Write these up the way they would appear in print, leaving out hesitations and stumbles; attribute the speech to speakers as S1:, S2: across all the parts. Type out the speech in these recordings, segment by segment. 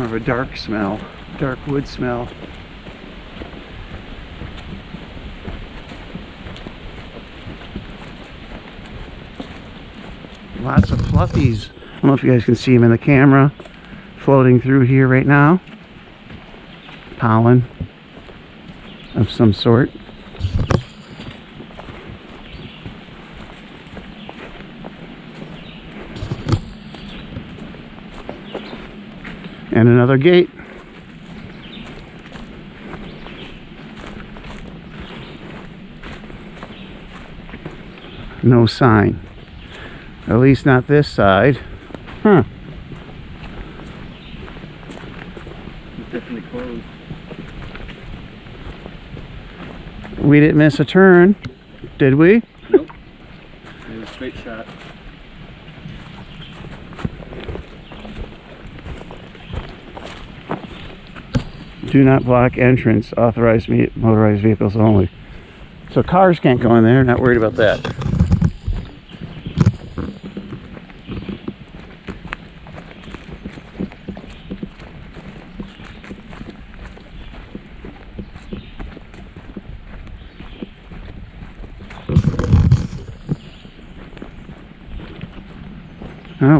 S1: more of a dark smell, dark wood smell. Lots of fluffies. I don't know if you guys can see them in the camera, floating through here right now. Pollen of some sort. And another gate. No sign. At least not this side. Huh.
S2: It's definitely closed.
S1: We didn't miss a turn, did we?
S2: Nope. It was a straight shot.
S1: Do not block entrance. Authorized motorized vehicles only. So cars can't go in there. Not worried about that.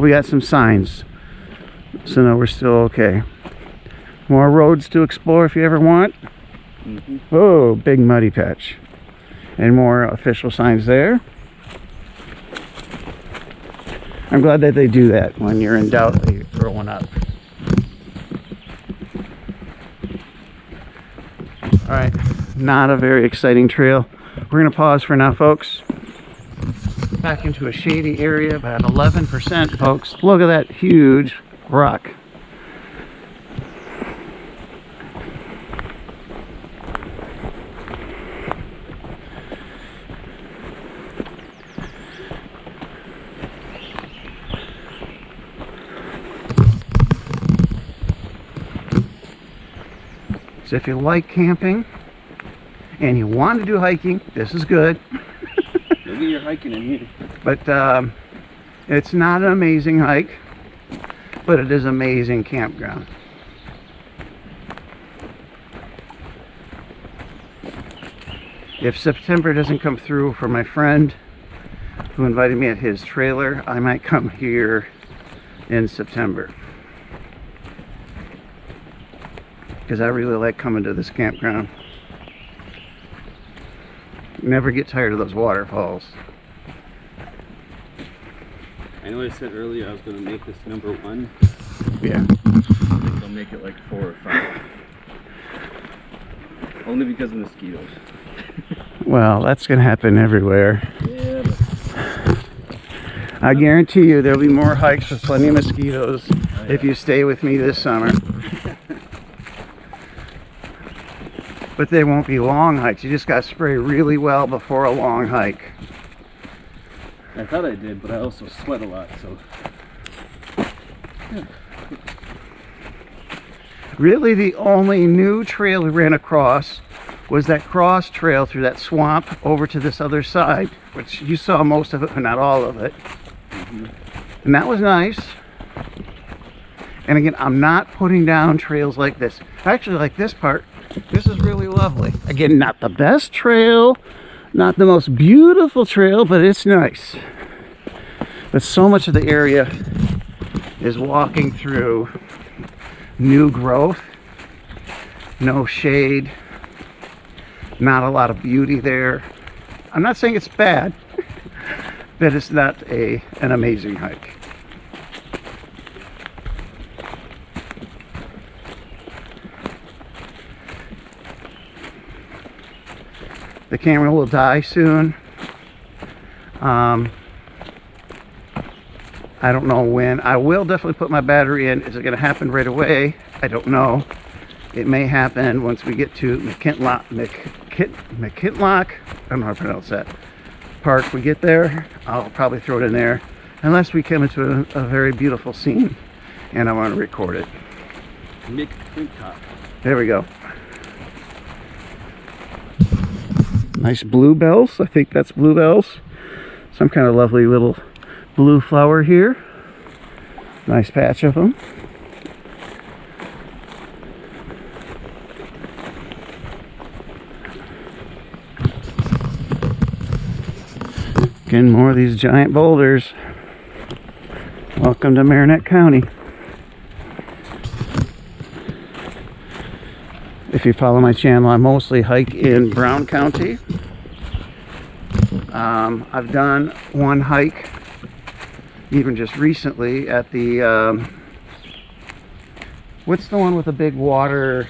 S1: We got some signs, so now we're still okay. More roads to explore if you ever want. Oh, big muddy patch. And more official signs there. I'm glad that they do that. When you're in doubt, they throw one up. Alright, not a very exciting trail. We're going to pause for now, folks. Back into a shady area, about 11%, folks. Look at that huge rock. So if you like camping and you want to do hiking, this is good.
S2: Maybe you're hiking in here.
S1: But it's not an amazing hike, but it is an amazing campground. If September doesn't come through for my friend who invited me at his trailer, I might come here in September. Because I really like coming to this campground. Never get tired of those waterfalls.
S2: I know I said earlier I was going to make this #1.
S1: Yeah.
S2: I think I'll make it like 4 or 5. Only because of mosquitoes.
S1: Well, that's going to happen everywhere.
S2: Yeah.
S1: I guarantee you there'll be more hikes with plenty of mosquitoes if you stay with me this summer. But they won't be long hikes. You just got to spray really well before a long hike.
S2: I thought I did, but I also sweat a lot, so. Yeah.
S1: Really, the only new trail we ran across was that cross trail through that swamp over to this other side, which you saw most of it, but not all of it. And that was nice. And again, I'm not putting down trails like this. I actually like this part. This is really lovely. Again, not the best trail, not the most beautiful trail, but it's nice. But so much of the area is walking through new growth, no shade, not a lot of beauty there. I'm not saying it's bad, but it's not an amazing hike. The camera will die soon. I don't know when. I will definitely put my battery in. Is it going to happen right away? I don't know. It may happen once we get to McClintock. I don't know how to pronounce that. Park. We get there, I'll probably throw it in there. Unless we come into a very beautiful scene and I want to record it.
S2: McClintock.
S1: There we go. Nice bluebells. I think that's bluebells. Some kind of lovely little blue flower here. Nice patch of them. Again, more of these giant boulders. Welcome to Marinette County. If you follow my channel, I mostly hike in Brown County. I've done one hike even just recently at the what's the one with the big water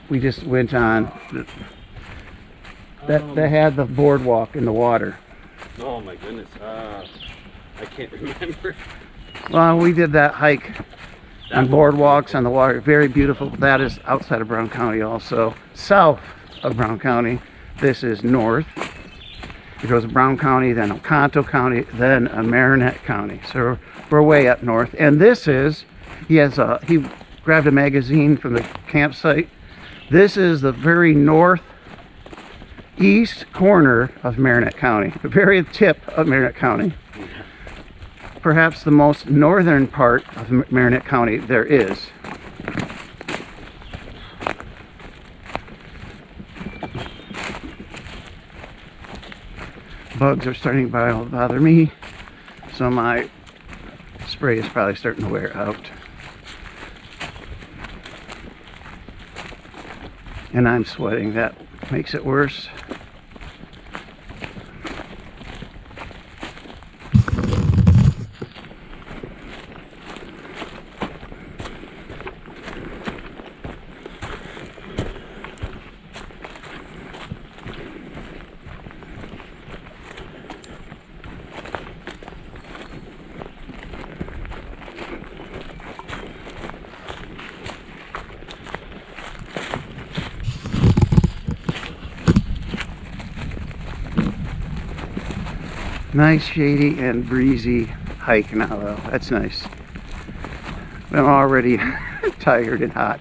S1: we just went on that had the boardwalk in the water?
S2: Oh my goodness, I can't remember.
S1: Well, we did that hike on boardwalks on the water. Very beautiful. That is outside of Brown County also. South of Brown County. This is north. It goes to Brown County, then McClintock County, then Marinette County. So we're way up north. And this is, he grabbed a magazine from the campsite. This is the very northeast corner of Marinette County, the very tip of Marinette County. Perhaps the most northern part of Marinette County there is. Bugs are starting to bother me, so my spray is probably starting to wear out. And I'm sweating. That makes it worse. Nice shady and breezy hike now though. That's nice. I'm already tired and hot.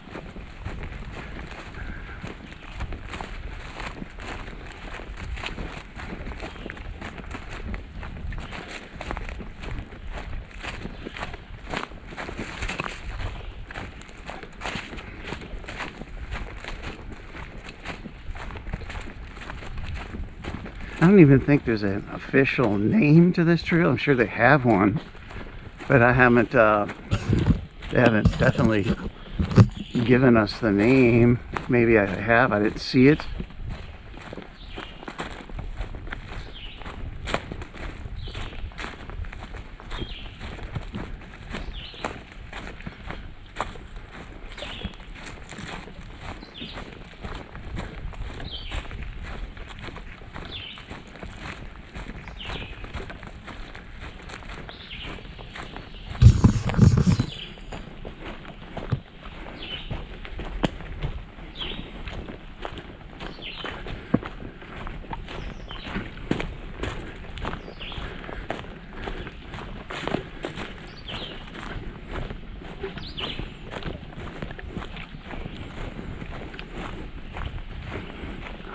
S1: I don't even think there's an official name to this trail. I'm sure they have one, but I haven't, they haven't definitely given us the name. Maybe I have, I didn't see it.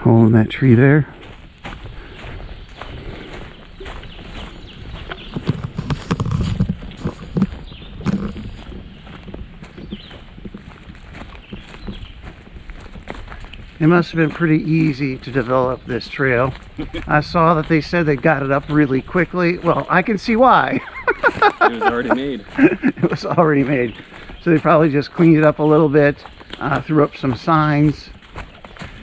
S1: Hole in that tree there. It must have been pretty easy to develop this trail. I saw that they said they got it up really quickly. Well, I can see why.
S2: It was already made.
S1: It was already made. So they probably just cleaned it up a little bit, threw up some signs.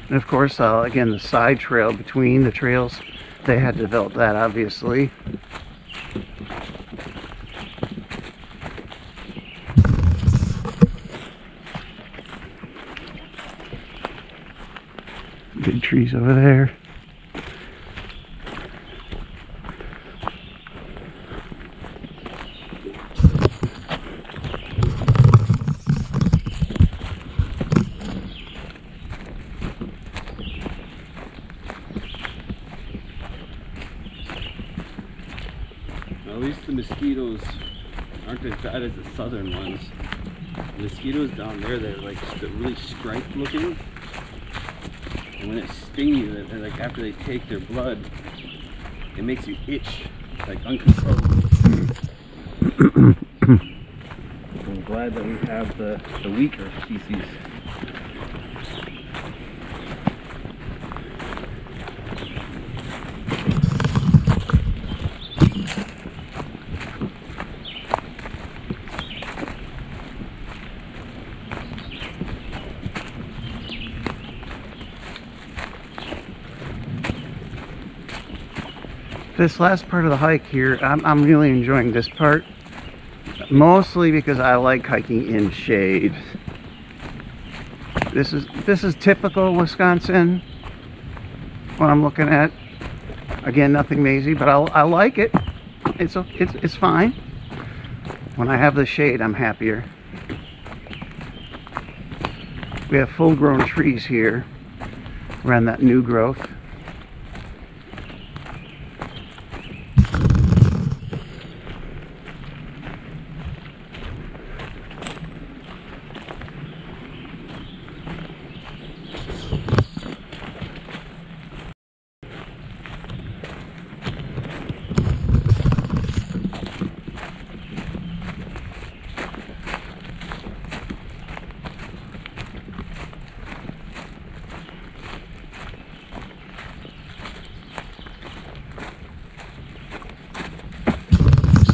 S1: And of course, again, the side trail between the trails, they had to develop that, obviously. Big trees over there.
S2: At least the mosquitoes aren't as bad as the southern ones. The mosquitoes down there, they're like really striped looking. And when it stings you, they're like after they take their blood, it makes you itch like uncontrollably. I'm glad that we have the weaker species.
S1: This last part of the hike here, I'm really enjoying this part. Mostly because I like hiking in shade. This is typical Wisconsin. What I'm looking at. Again, nothing amazing, but I like it. It's fine. When I have the shade, I'm happier. We have full-grown trees here around that new growth.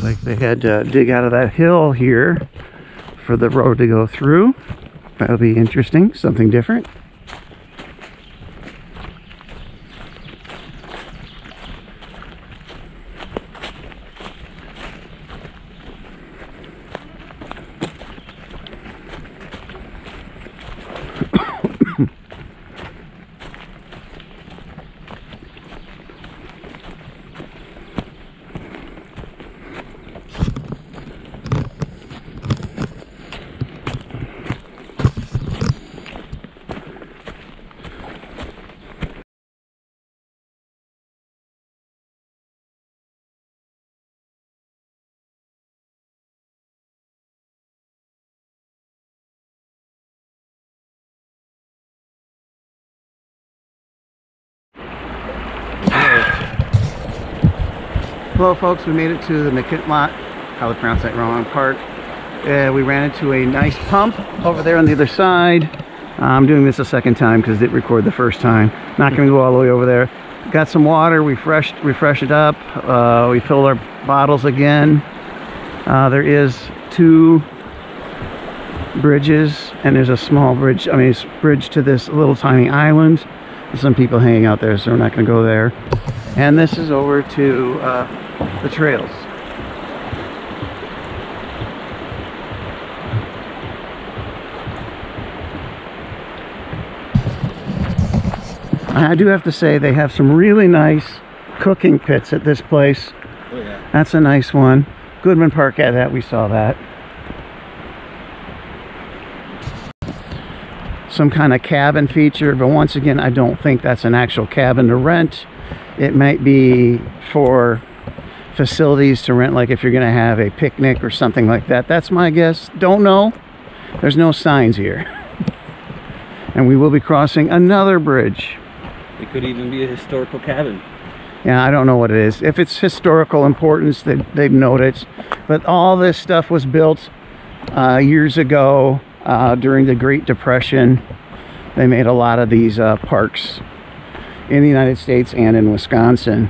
S1: Like they had to dig out of that hill here for the road to go through. That'll be interesting, something different. Hello folks, we made it to the McClintock, how to pronounce that wrong, Park. We ran into a nice pump over there on the other side. I'm doing this a second time because it didn't record the first time. Not going to go all the way over there. Got some water, refreshed it up. We filled our bottles again. There is 2 bridges and there's a small bridge, bridge to this little tiny island. There's some people hanging out there, so we're not going to go there. And this is over to the trails. I do have to say they have some really nice cooking pits at this place.
S2: Oh yeah.
S1: That's a nice one. Goodman Park had that, we saw that. Some kind of cabin feature, but once again I don't think that's an actual cabin to rent. It might be for facilities to rent, like if you're going to have a picnic or something like that. That's my guess. Don't know. There's no signs here. And we will be crossing another bridge.
S2: It could even be a historical cabin.
S1: Yeah, I don't know what it is. If it's historical importance, they'd note it. But all this stuff was built years ago during the Great Depression. They made a lot of these parks in the United States and in Wisconsin.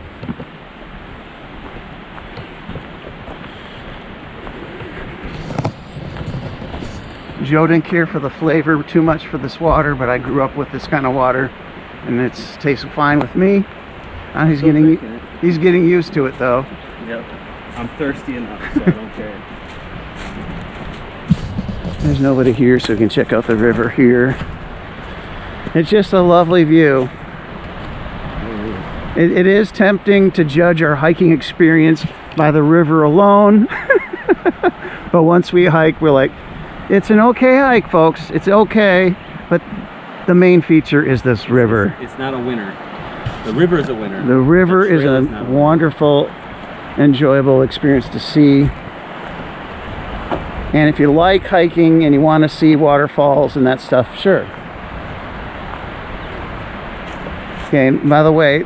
S1: Joe didn't care for the flavor too much for this water, but I grew up with this kind of water and it tastes fine with me. He's getting used to it though.
S2: Yep. I'm thirsty enough, so I don't care.
S1: There's nobody here, so we can check out the river here. It's just a lovely view. It is tempting to judge our hiking experience by the river alone. But once we hike, we're like, it's an okay hike, folks. It's okay. But the main feature is this river.
S2: It's not a winner. The river is a winner.
S1: The river is a wonderful, enjoyable experience to see. And if you like hiking and you want to see waterfalls and that stuff, sure. Okay, and by the way,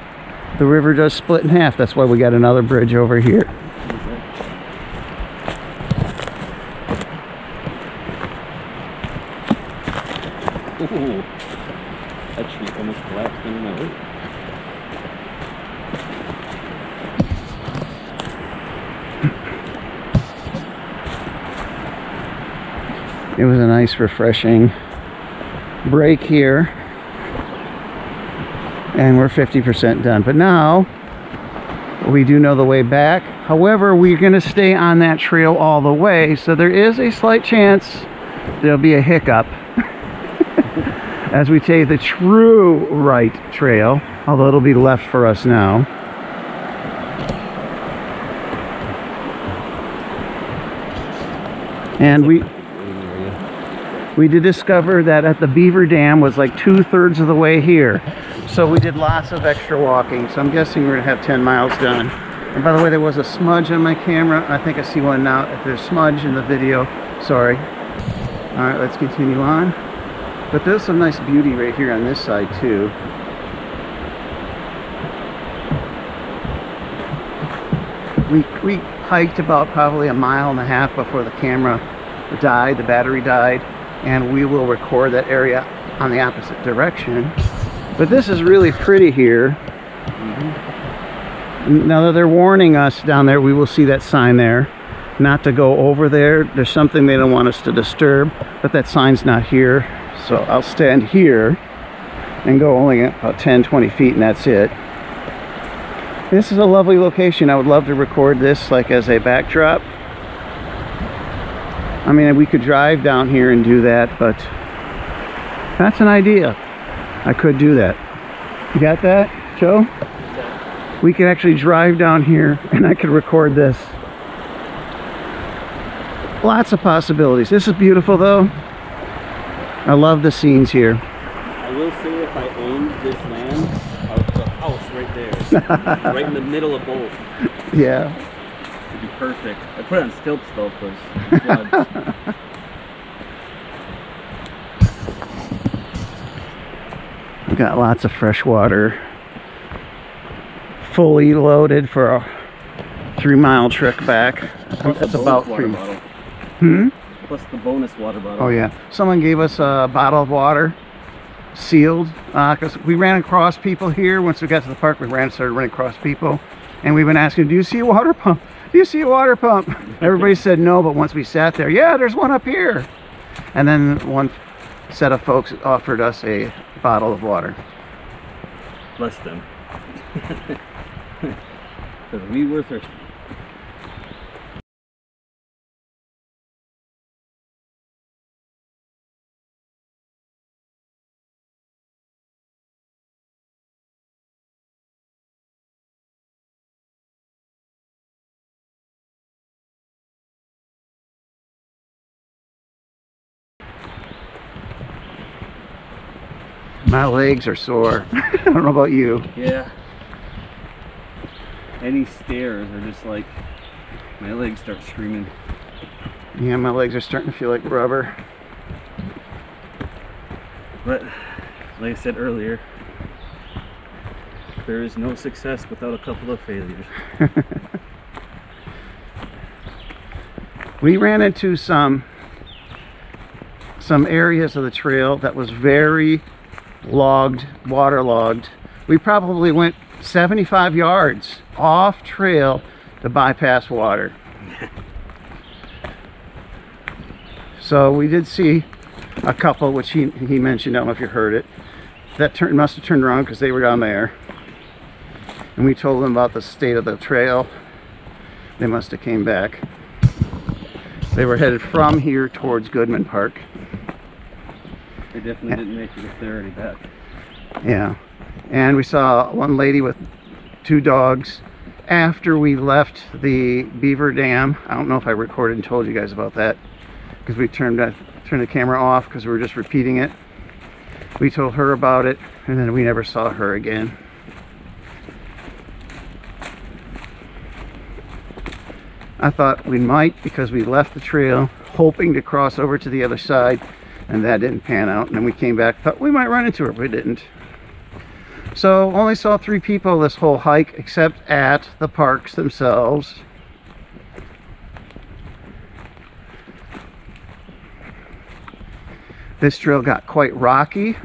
S1: the river does split in half. That's why we got another bridge over here.
S2: Ooh, that tree almost collapsed into my way.
S1: It was a nice, refreshing break here. And we're 50% done. But now We do know the way back. However, we're going to stay on that trail all the way, so there is a slight chance there'll be a hiccup as we take the true right trail, although it'll be left for us now. And we did discover that at the Beaver Dam was like 2/3 of the way here. So we did lots of extra walking. So I'm guessing we're gonna have 10 miles done. And by the way, there was a smudge on my camera. I think I see one now. If there's smudge in the video, sorry. All right, let's continue on. But there's some nice beauty right here on this side too. We hiked about probably 1.5 miles before the camera died, the battery died, and we will record that area on the opposite direction. But this is really pretty here. Now that they're warning us down there, we will see that sign there, not to go over there. There's something they don't want us to disturb, but that sign's not here. So I'll stand here and go only about 10-20 feet, and that's it. This is a lovely location. I would love to record this like as a backdrop. I mean, we could drive down here and do that, but that's an idea. I could do that. You got that, Joe? We could actually drive down here and I could record this. Lots of possibilities. This is beautiful though. I love the scenes here.
S2: I will say if I owned this land, I would put a house right there. Right in the middle of both.
S1: Yeah.
S2: It'd be perfect. I put it on stilts though, because it floods.
S1: We've got lots of fresh water. Fully loaded for a 3-mile trek back. That's about 3.
S2: Plus the bonus water bottle.
S1: Oh yeah. Someone gave us a bottle of water, sealed, because we ran across people here. Once we got to the park, we started running across people, and we've been asking, do you see a water pump? Do you see a water pump? Everybody said no, but once we sat there, yeah, there's one up here. And then one set of folks offered us a bottle of water.
S2: Bless them. Because we were thirsty.
S1: My legs are sore. I don't know about you.
S2: Yeah. Any stairs are just like, my legs start screaming.
S1: Yeah, my legs are starting to feel like rubber.
S2: But, like I said earlier, there is no success without a couple of failures.
S1: We ran into some areas of the trail that was very waterlogged. We probably went 75 yards off trail to bypass water. So we did see a couple, which he mentioned, I don't know if you heard it, that must have turned around because they were down there. And we told them about the state of the trail. They must have came back. They were headed from here towards Goodman Park.
S2: They definitely didn't make it if they're already back.
S1: Yeah. And we saw one lady with 2 dogs after we left the Beaver Dam. I don't know if I recorded and told you guys about that because we turned the camera off because we were just repeating it. We told her about it and then we never saw her again. I thought we might because we left the trail hoping to cross over to the other side, and that didn't pan out. And then we came back, thought we might run into her, but we didn't. So only saw 3 people this whole hike except at the parks themselves. This trail got quite rocky,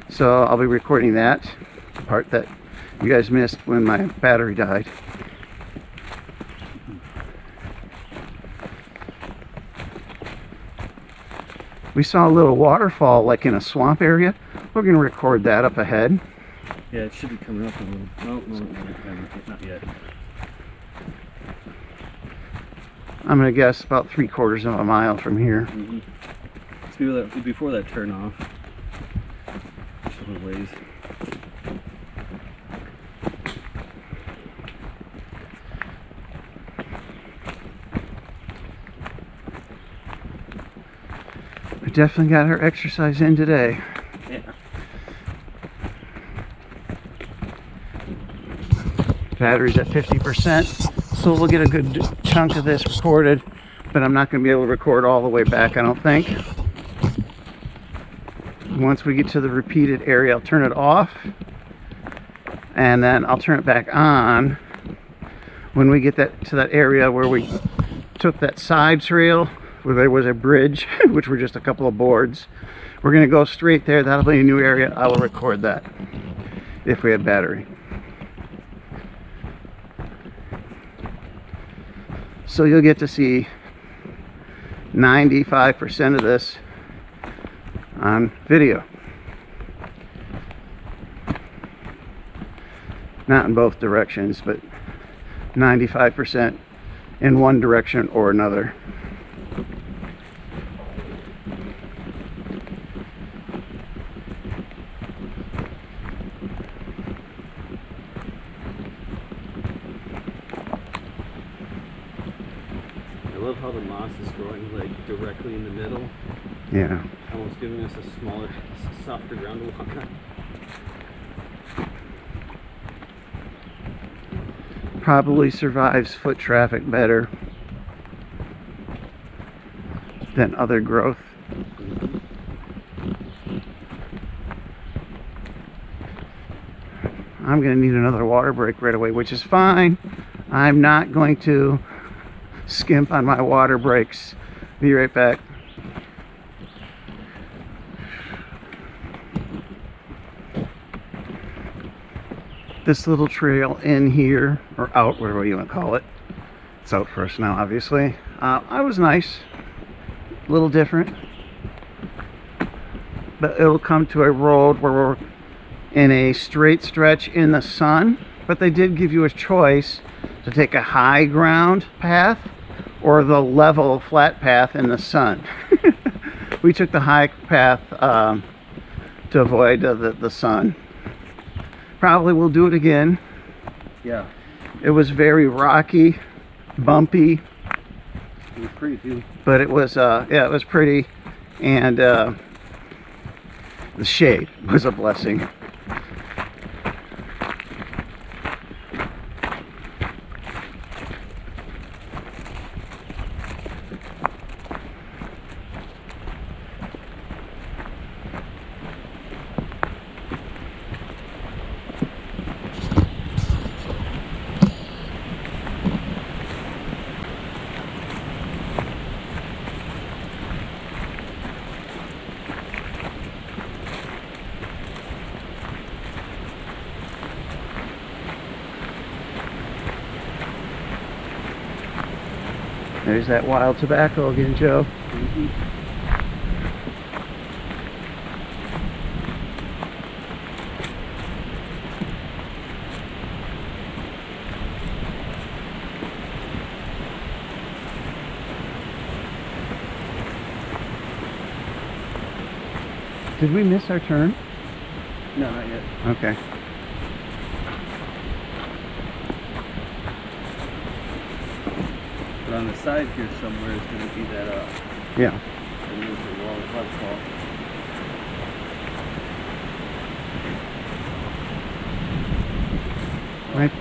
S1: so I'll be recording that, the part that you guys missed when my battery died. We saw a little waterfall like in a swamp area. We're going to record that up ahead.
S2: Yeah, it should be coming up a little. No, not yet.
S1: I'm gonna guess about 3/4 of a mile from here.
S2: It's before that turn off. Just a little ways.
S1: We definitely got her exercise in today.
S2: Yeah.
S1: Battery's at 50%, so we'll get a good chunk of this recorded, but I'm not going to be able to record all the way back, I don't think. Once we get to the repeated area, I'll turn it off, and then I'll turn it back on when we get to that area where we took that side trail, where there was a bridge, which were just a couple of boards. We're going to go straight there. That'll be a new area. I will record that if we have battery. So you'll get to see 95% of this on video. Not in both directions, but 95% in one direction or another.
S2: I love how the moss is growing like directly in the middle.
S1: Yeah.
S2: Almost giving us a smaller, softer ground to walk on.
S1: Probably survives foot traffic better than other growth. I'm going to need another water break right away, which is fine. I'm not going to skimp on my water breaks. Be right back. This little trail in here, or out, whatever you want to call it. It's out for us now, obviously. I was nice, a little different, but it'll come to a road where we're in a straight stretch in the sun, but they did give you a choice to take a high ground path or the level flat path in the sun. We took the high path to avoid the sun. Probably will do it again.
S2: Yeah.
S1: It was very rocky, bumpy.
S2: It was pretty too.
S1: But it was yeah, it was pretty, and the shade was a blessing. There's that wild tobacco again, Joe. Did we miss our turn?
S2: No, not yet.
S1: Okay.
S2: But on the side here somewhere is going to be that
S1: Yeah.
S2: waterfall.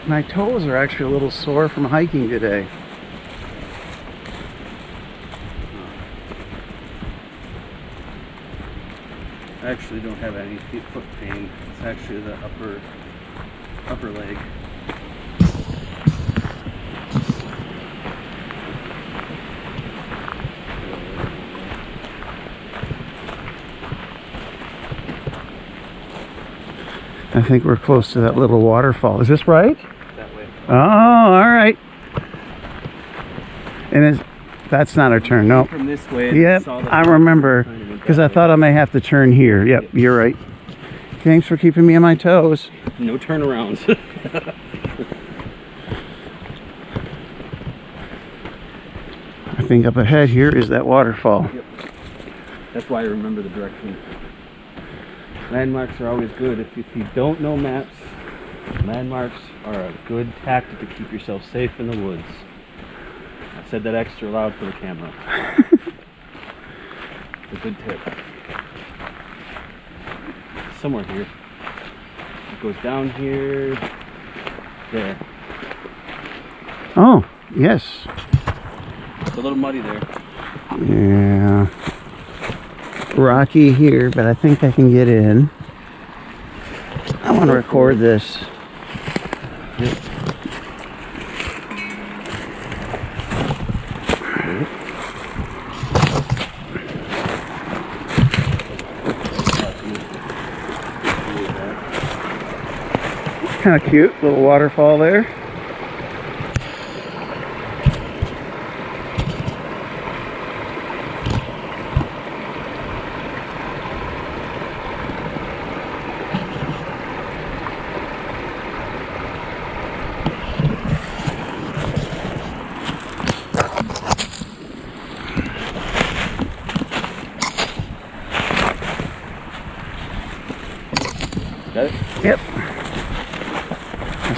S1: My toes are actually a little sore from hiking today.
S2: I actually don't have any foot pain. It's actually the upper leg.
S1: I think we're close to that little waterfall. Is this right?
S2: That way.
S1: Oh, all right. And that's not our turn, no.
S2: From this way.
S1: Yep, I remember, because I thought I may have to turn here. Yep, you're right. Thanks for keeping me on my toes.
S2: No turnarounds.
S1: I think up ahead here is that waterfall.
S2: Yep. That's why I remember the direction. Landmarks are always good. If you don't know maps, landmarks are a good tactic to keep yourself safe in the woods. I said that extra loud for the camera. It's a good tip. Somewhere here. It goes down here. There.
S1: Oh, yes.
S2: It's a little muddy there.
S1: Yeah. Rocky here, but I think I can get in. I want to record this.
S2: Yep.
S1: Kind of cute little waterfall there.
S2: Got it?
S1: Yep.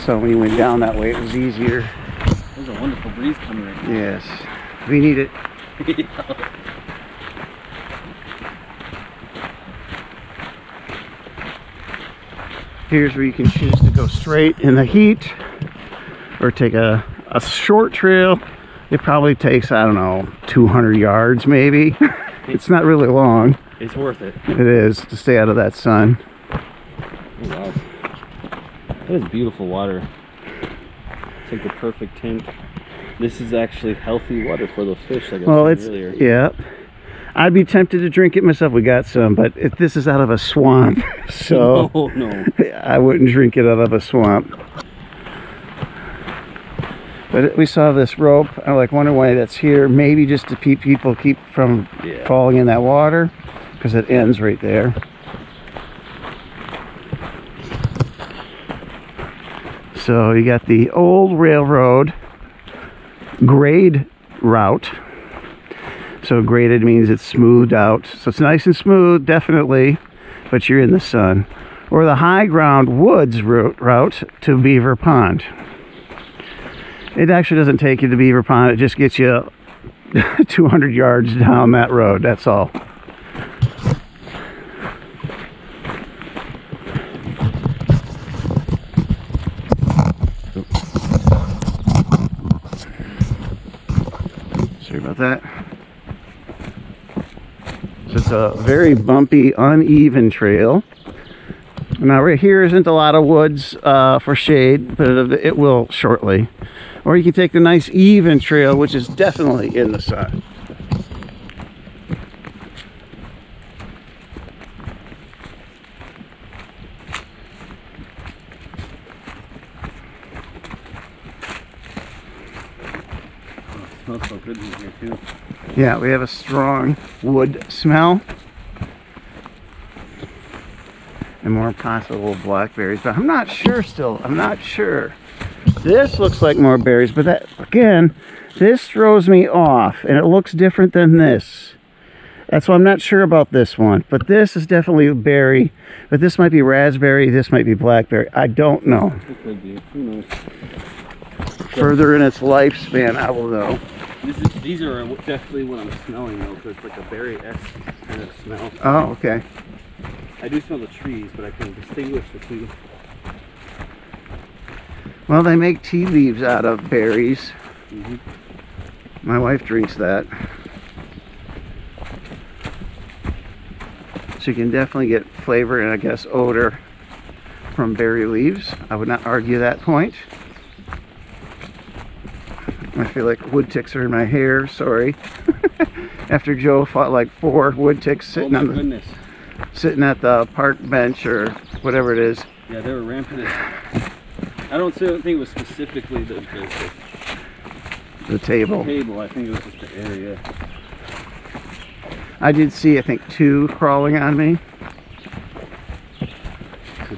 S1: So when you went down that way, it was easier.
S2: There's a wonderful breeze coming right now.
S1: Yes, we need it. Here's where you can choose to go straight in the heat or take a short trail. It probably takes, I don't know, 200 yards maybe. It's not really long.
S2: It's worth it.
S1: It is, to stay out of that sun.
S2: Oh, wow. That is beautiful water. It's like the perfect tint. This is actually healthy water for those fish, like I was saying earlier.
S1: Yeah. I'd be tempted to drink it myself. We got some, but this is out of a swamp, so
S2: no.
S1: I wouldn't drink it out of a swamp. But we saw this rope. I like wonder why that's here. Maybe just to people keep from falling in that water, because it ends right there. So you got the old railroad grade route. So graded means it's smoothed out. So it's nice and smooth, definitely, but you're in the sun. Or the high ground woods route to Beaver Pond. It actually doesn't take you to Beaver Pond. It just gets you 200 yards down that road. That's all. Sorry about that. So it's a very bumpy, uneven trail. Now right here isn't a lot of woods for shade, but it will shortly. Or you can take the nice even trail, which is definitely in the sun.
S2: Oh, it smells so good in here too.
S1: Yeah, we have a strong wood smell. And more possible blackberries, but I'm not sure still. I'm not sure. This looks like more berries, but that, again, this throws me off, and it looks different than this. That's why I'm not sure about this one, but this is definitely a berry, but this might be raspberry, this might be blackberry. I don't know.
S2: It could be. Who knows?
S1: Further in its lifespan, I will know.
S2: These are definitely what I'm smelling though, because it's like a berry-esque kind of smell.
S1: Oh, okay.
S2: I do smell the trees, but I can distinguish the two.
S1: Well, they make tea leaves out of berries.
S2: Mm-hmm.
S1: My wife drinks that. So you can definitely get flavor and I guess odor from berry leaves. I would not argue that point. I feel like wood ticks are in my hair, sorry. After Joe fought like 4 wood ticks sitting sitting at the park bench or whatever it is.
S2: Yeah, they were rampant. I don't think it was specifically the
S1: table.
S2: I think it was just the area.
S1: I did see, I think, 2 crawling on me.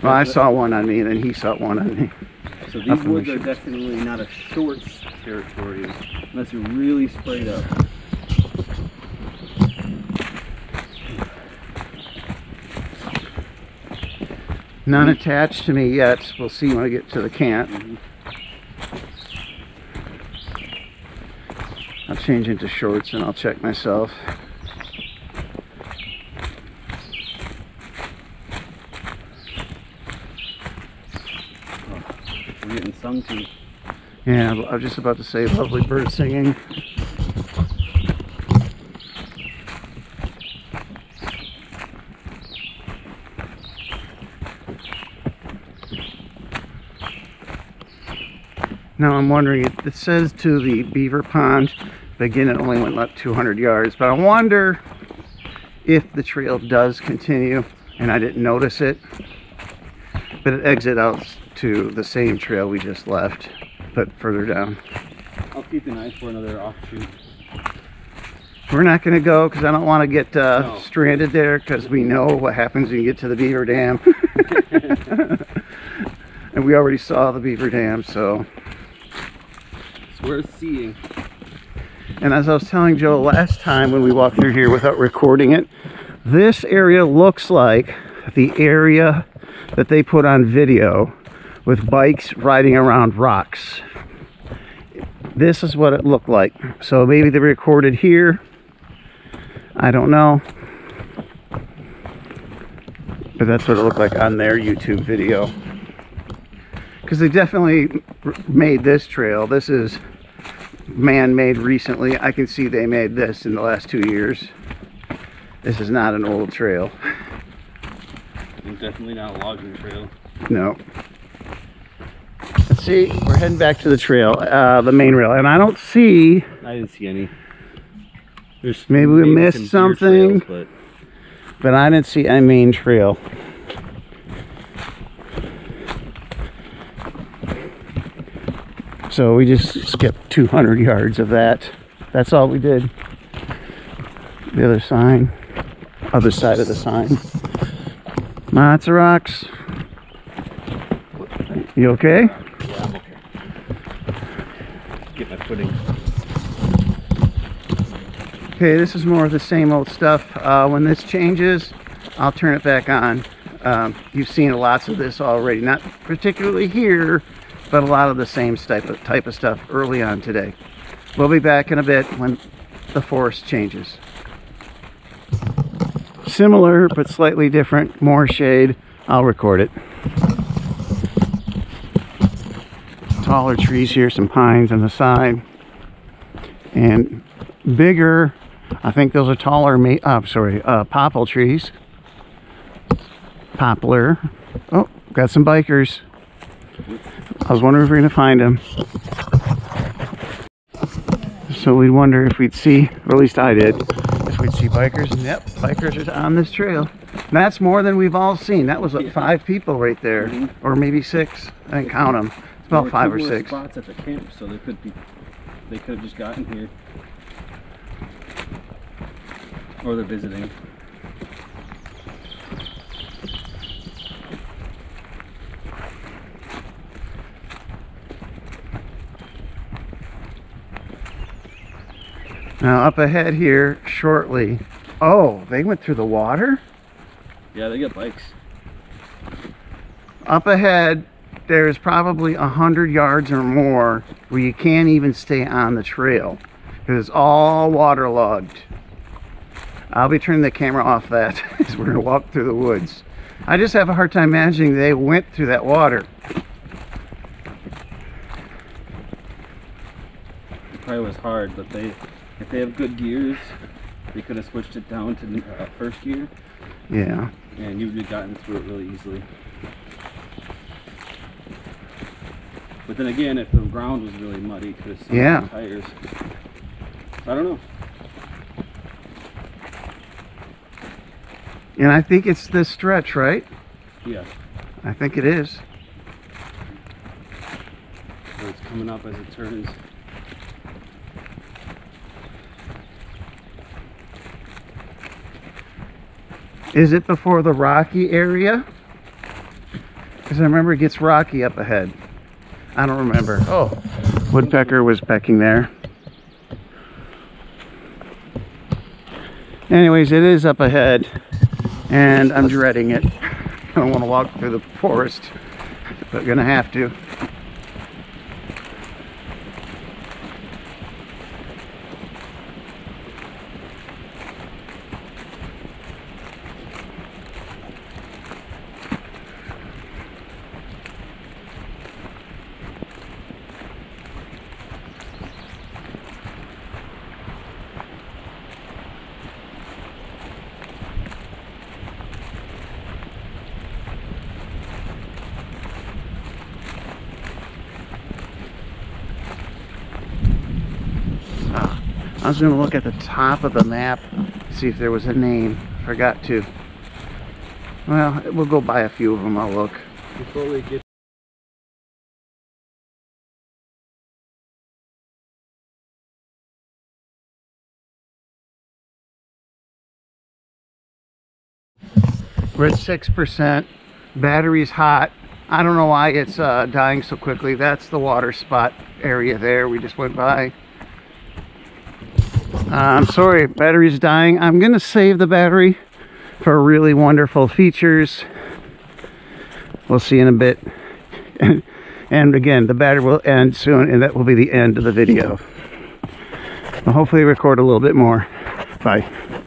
S1: Well, I saw one on me, and then he saw one on me.
S2: So these woods are definitely not a shorts territory unless you're really sprayed up.
S1: None attached to me yet. We'll see when I get to the camp. I'll change into shorts and I'll check myself.
S2: Oh, we're getting some too.
S1: Yeah, I was just about to say lovely bird singing. Now I'm wondering, it says to the beaver pond, but again it only went up 200 yards, but I wonder if the trail does continue, and I didn't notice it, but it exits out to the same trail we just left, but further down.
S2: I'll keep an eye for another offshoot.
S1: We're not going to go because I don't want to get stranded there, because we know what happens when you get to the beaver dam. And we already saw the beaver dam, so
S2: it's worth seeing.
S1: And as I was telling Joe last time when we walked through here without recording it, this area looks like the area that they put on video with bikes riding around rocks. This is what it looked like. So maybe they recorded here. I don't know. But that's what it looked like on their YouTube video. Because they definitely made this trail. This is man-made recently. I can see they made this in the last 2 years. This is not an old trail.
S2: It's definitely not a logging trail.
S1: No. Let's see, we're heading back to the trail, the main rail, and I don't see.
S2: I didn't see any. There's
S1: maybe we missed something,
S2: trails,
S1: but I didn't see a main trail. So we just skipped 200 yards of that. That's all we did. The other sign, other side of the sign. Lots of rocks. You okay?
S2: Yeah, I'm okay. Get my footing.
S1: Okay, this is more of the same old stuff. When this changes, I'll turn it back on. You've seen lots of this already, not particularly here, but a lot of the same type of stuff early on today. We'll be back in a bit when the forest changes. Similar, but slightly different, more shade. I'll record it. Taller trees here, some pines on the side. And bigger, I think those are taller, popple trees. Poplar. Oh, got some bikers. I was wondering if we're going to find them. So we'd wonder if we'd see, or at least I did, if we'd see bikers. And yep, bikers are on this trail. And that's more than we've all seen. That was like 5 people right there, or maybe 6. I didn't count them. It's about 5 or 6
S2: spots at the camp, so they could have just gotten here, or they're visiting.
S1: Now up ahead here shortly. Oh, they went through the water?
S2: Yeah, they got bikes.
S1: Up ahead, there's probably 100 yards or more where you can't even stay on the trail because it's all waterlogged. I'll be turning the camera off that as we're gonna walk through the woods. I just have a hard time imagining they went through that water.
S2: It probably was hard, but if they have good gears, they could have switched it down to first gear.
S1: Yeah.
S2: And you would have gotten through it really easily. But then again, if the ground was really muddy, you could have sunk the tires. I don't know.
S1: And I think it's this stretch, right?
S2: Yeah.
S1: I think it is.
S2: So it's coming up as it turns.
S1: Is it before the rocky area? Because I remember it gets rocky up ahead. I don't remember. Oh, woodpecker was pecking there. Anyways, it is up ahead, and I'm dreading it. I don't want to walk through the forest, but gonna have to. I was going to look at the top of the map, see if there was a name. Forgot to. Well, we'll go by a few of them. I'll look.
S2: Before we get
S1: We're at 6%. Battery's hot. I don't know why it's dying so quickly. That's the water spot area there we just went by. I'm sorry, battery's dying. I'm gonna save the battery for really wonderful features. We'll see in a bit. And again, the battery will end soon, and that will be the end of the video. I'll hopefully record a little bit more. Bye.